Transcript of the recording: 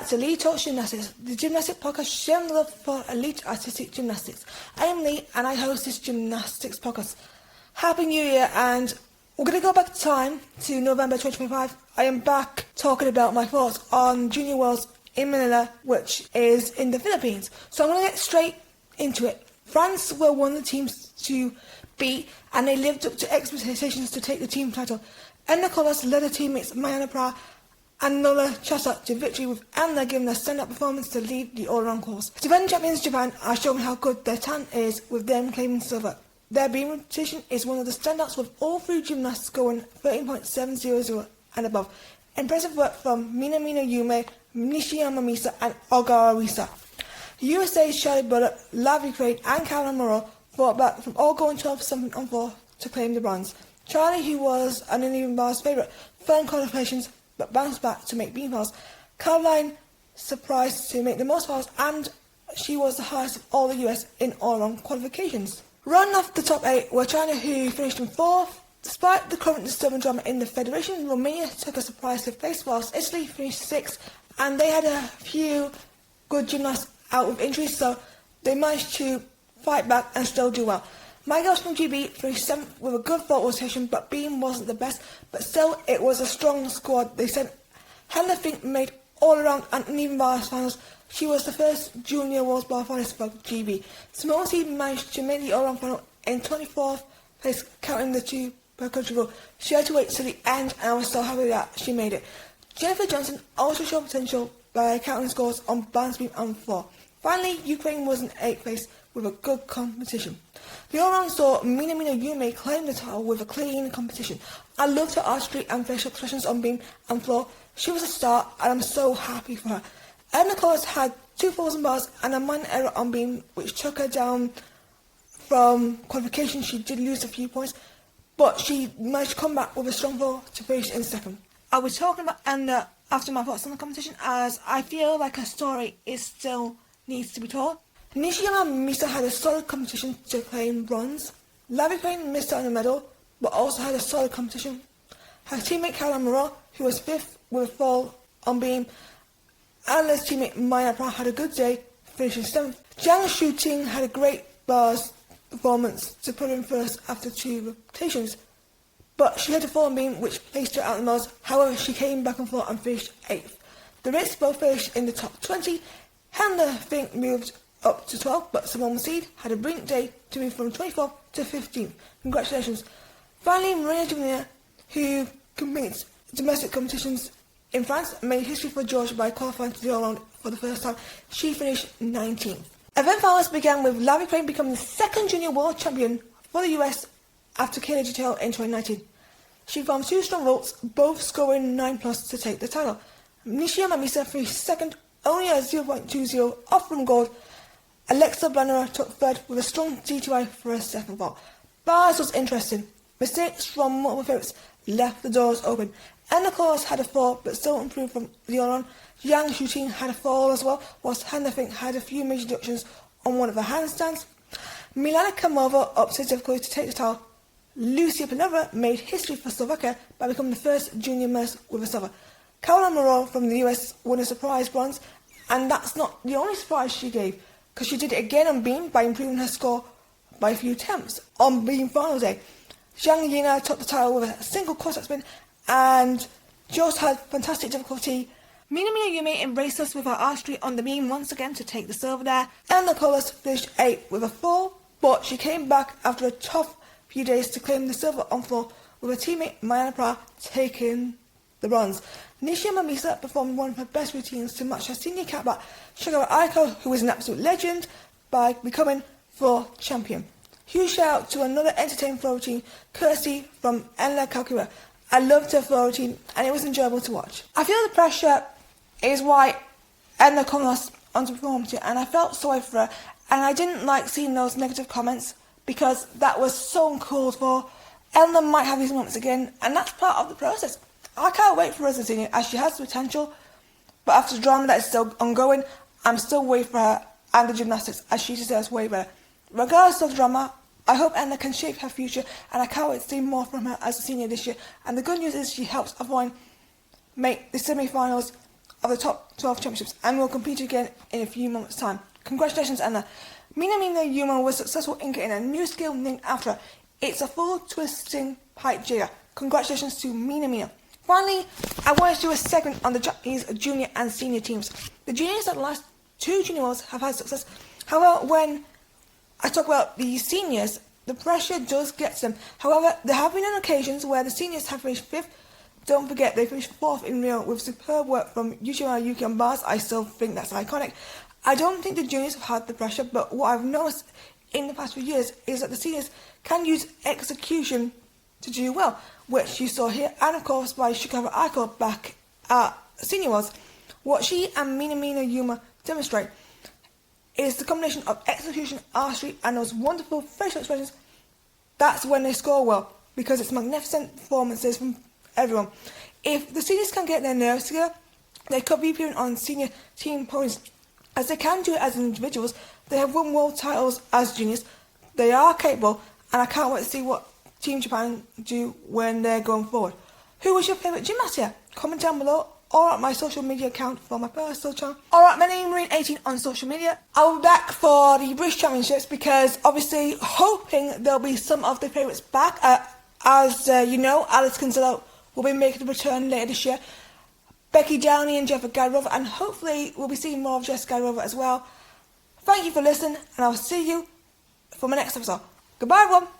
back to Leigh Talks Gymnastics, the gymnastics podcast sharing the love for elite artistic gymnastics. I am Leigh and I host this gymnastics podcast. Happy New Year, and we're going to go back in time to November 2025. I am back talking about my thoughts on Junior Worlds in Manila, which is in the Philippines. So I'm going to get straight into it. France were one of the teams to beat, and they lived up to expectations to take the team title. Elena Colas led her teammates Mayana Pra and Nola Chasa to victory, with Anna giving a stand-up performance to lead the all-around course. Defending champions Japan are showing how good their talent is, with them claiming silver. Their beam rotation is one of the standouts, with all three gymnasts going 13.700 and above. Impressive work from Minamino Yume, Nishiyama Misa and Ogara Risa. USA's Charlie Buller, Leigh and Caroline Moreau fought back from all going 12-7 on 4 to claim the bronze. Charlie, who was an uneven bar's favourite, fell in qualifications but bounced back to make beam fouls. Caroline surprised to make the most fouls, and she was the highest of all the US in all-round qualifications. Running off the top 8 were China, who finished in 4th. Despite the current disturbing drama in the Federation, Romania took a surprise 5th place, whilst Italy finished 6th, and they had a few good gymnasts out with injuries, so they managed to fight back and still do well. My girls from GB finished 7th with a good vault rotation, but beam wasn't the best, but still it was a strong squad they sent. Hannah Fink made all-around and uneven bars finals. She was the first junior world bar finalist for GB. Simone Seed managed to make the all-around final in 24th place, counting the 2 per country rule. She had to wait till the end, and I was so happy that she made it. Jennifer Johnson also showed potential by counting scores on balance beam and floor. Finally, Ukraine was in 8th place with a good competition. The all-round saw Minamino Yume claim the title with a clean competition. I loved her artistry and facial expressions on beam and floor. She was a star, and I'm so happy for her. Elena Colas had 2 falls and bars and a minor error on beam, which took her down from qualification. She did lose a few points, but she managed to come back with a strong fall to finish in 2nd. I was talking about Elena after my thoughts on the competition, as I feel like her story still needs to be told. Nishiyama Misa had a solid competition to claim bronze. Leigh missed out on a medal, but also had a solid competition. Her teammate Caroline Moreau, who was 5th with a fall on beam, and Le's teammate Maya Pra had a good day, finishing 7th. Zhang Shuting had a great bars performance to put in 1st after 2 rotations, but she had a fall on beam which placed her out in the miles. However, she came back on floor and finished 8th. The Brits both finished in the top 20. Hannah Fink moved up to 12th, but Simone Seed had a brilliant day to move from 24th to 15th. Congratulations. Finally, Maria Jovina, who competes domestic competitions in France, made history for Georgia by qualifying to the all-round for the first time. She finished 19th. Event finals began with Leigh becoming the 2nd junior world champion for the US after Kayla Gitel in 2019. She formed 2 strong vaults, both scoring 9+ to take the title. Nishiyama Misa finished 2nd, only a 0.20 off from gold. Alexa Blanera took 3rd with a strong DTY for her 2nd vault. Bars was interesting. Mistakes from multiple favourites left the doors open. Elena Colas had a fall, but still improved from the all-round. Zhang Shuting had a fall as well, whilst Hannah Fink had a few major deductions on one of her handstands. Milana Kamova upped her difficulty to take the title. Lucia Panova made history for Slovakia by becoming the first junior nurse with a silver. Caroline Moreau from the US won a surprise bronze, and that's not the only surprise she gave, because she did it again on beam by improving her score by a few attempts on beam final day. Zhang Yina took the title with a single cross-out spin, and she also had fantastic difficulty. Minamino Yume embraced us with her artistry on the beam once again to take the silver there. Elena Colas finished 8th with a fall, but she came back after a tough few days to claim the silver on floor, with her teammate Mayana Pra taking the bronze. Nishiyama Misa performed one of her best routines to match her senior catback Shigara Aiko, who is an absolute legend, by becoming floor champion. Huge shout out to another entertaining floor routine, courtesy from Elena Colas. I loved her floor routine, and it was enjoyable to watch. I feel the pressure is why Elena Colas underperformed it, and I felt sorry for her, and I didn't like seeing those negative comments, because that was so uncalled for. Elena might have these moments again, and that's part of the process. I can't wait for her to continue, as she has the potential, but after the drama that is still ongoing, I'm still waiting for her and the gymnastics, as she deserves way better. Regardless of the drama, I hope Elena can shape her future, and I can't wait to see more from her as a senior this year. And the good news is she helps everyone make the semi-finals of the top 12 championships and will compete again in a few months' time. Congratulations, Anna. Mina Yuma was successful in getting a new skill named after her. It's a full twisting pike jigger. Congratulations to Mina. Finally, I wanted to do a segment on the Japanese junior and senior teams. The juniors at the last 2 junior worlds have had success. However, when I talk about the seniors, the pressure does get to them. However, there have been occasions where the seniors have finished 5th. Don't forget, they finished 4th in Rio with superb work from Yuki on bars. I still think that's iconic. I don't think the juniors have had the pressure, but what I've noticed in the past few years is that the seniors can use execution to do well, which you saw here, and of course by Shikara Aiko back at Senior Worlds. What she and Mina Yuma demonstrate is the combination of execution, archery, and those wonderful facial expressions. That's when they score well, because it's magnificent performances from everyone. If the seniors can get their nerves together, they could be appearing on senior team podiums, as they can do it as individuals. They have won world titles as juniors. They are capable, and I can't wait to see what Team Japan do when they're going forward. Who was your favourite gymnast here? Comment down below, or at my social media account for my personal channel. Alright, my name is Marine18 on social media. I'll be back for the British Championships, because obviously hoping there'll be some of the favourites back. As you know, Alice Kinsella will be making a return later this year. Becky Downey and Jessica Gairova, and hopefully we'll be seeing more of Jessica Gairova as well. Thank you for listening, and I'll see you for my next episode. Goodbye, everyone.